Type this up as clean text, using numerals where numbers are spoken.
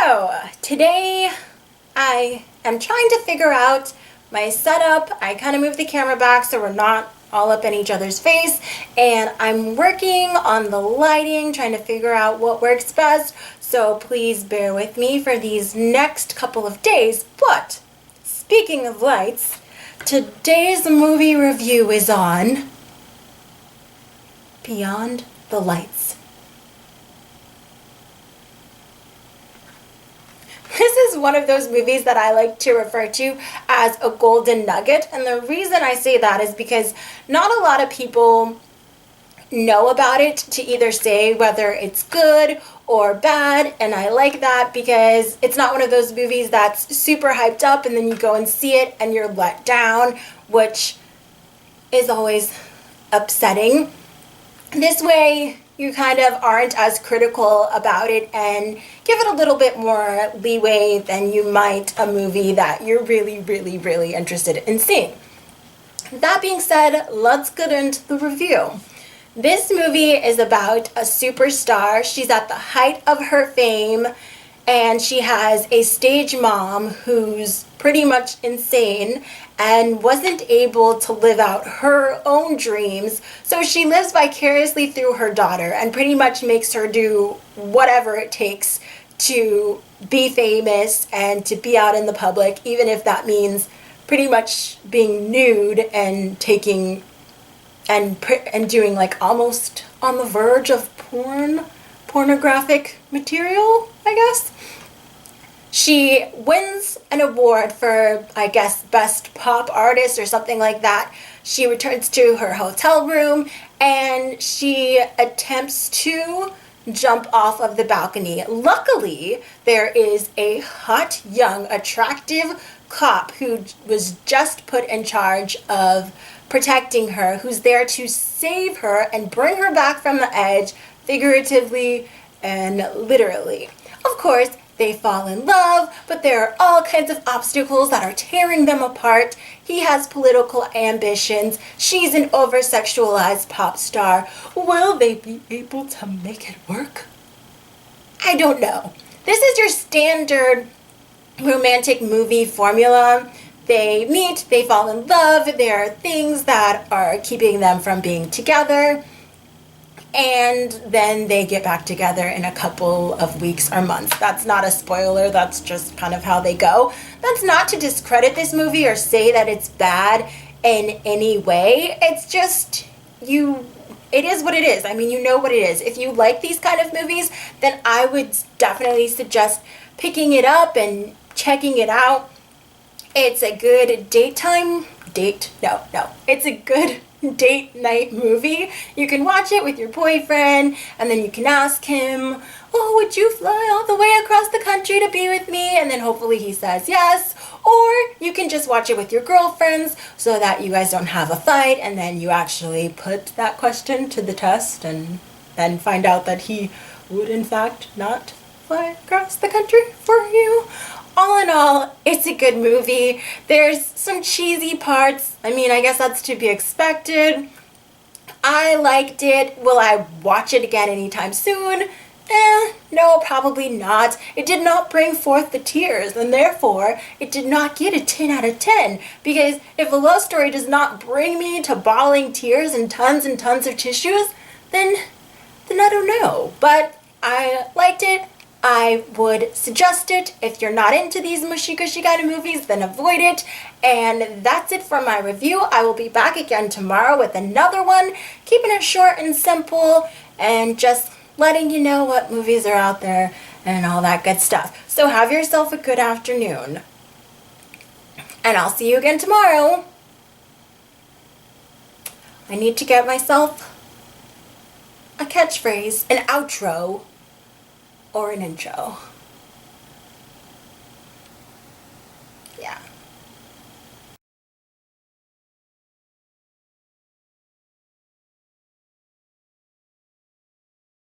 So, today I am trying to figure out my setup. I kind of moved the camera back so we're not all up in each other's face, and I'm working on the lighting, trying to figure out what works best, so please bear with me for these next couple of days. But speaking of lights, today's movie review is on Beyond the Lights. This is one of those movies that I like to refer to as a golden nugget, and the reason I say that is because not a lot of people know about it to either say whether it's good or bad, and I like that because it's not one of those movies that's super hyped up and then you go and see it and you're let down, which is always upsetting. This way you kind of aren't as critical about it and give it a little bit more leeway than you might a movie that you're really interested in seeing. That being said, let's get into the review. This movie is about a superstar. She's at the height of her fame, and she has a stage mom who's pretty much insane and wasn't able to live out her own dreams, so she lives vicariously through her daughter and pretty much makes her do whatever it takes to be famous and to be out in the public, even if that means pretty much being nude and taking and doing like almost on the verge of pornographic material, I guess. She wins an award for, I guess, Best Pop Artist or something like that. She returns to her hotel room and she attempts to jump off of the balcony. Luckily, there is a hot, young, attractive cop who was just put in charge of protecting her, who's there to save her and bring her back from the edge, figuratively and literally. Of course, they fall in love, but there are all kinds of obstacles that are tearing them apart. He has political ambitions. She's an over-sexualized pop star. Will they be able to make it work? I don't know. This is your standard romantic movie formula. They meet, they fall in love, there are things that are keeping them from being together, and then they get back together in a couple of weeks or months. That's not a spoiler, that's just kind of how they go. That's not to discredit this movie or say that it's bad in any way. It's just, it is what it is. I mean, you know what it is. If you like these kind of movies, then I would definitely suggest picking it up and checking it out. It's a good it's a good date night movie. You can watch it with your boyfriend, and then you can ask him, oh, would you fly all the way across the country to be with me? And then hopefully he says yes. Or you can just watch it with your girlfriends so that you guys don't have a fight, and then you actually put that question to the test and then find out that he would in fact not fly across the country for you. All in all, it's a good movie. There's some cheesy parts. I mean, I guess that's to be expected. I liked it. Will I watch it again anytime soon? No, probably not. It did not bring forth the tears, and therefore, it did not get a 10 out of 10. Because if a love story does not bring me to bawling tears and tons of tissues, then I don't know. But I liked it. I would suggest it. If you're not into these mushy-gushy kind of movies, then avoid it. And that's it for my review. I will be back again tomorrow with another one, keeping it short and simple and just letting you know what movies are out there and all that good stuff. So have yourself a good afternoon. And I'll see you again tomorrow. I need to get myself a catchphrase, an outro, or an intro.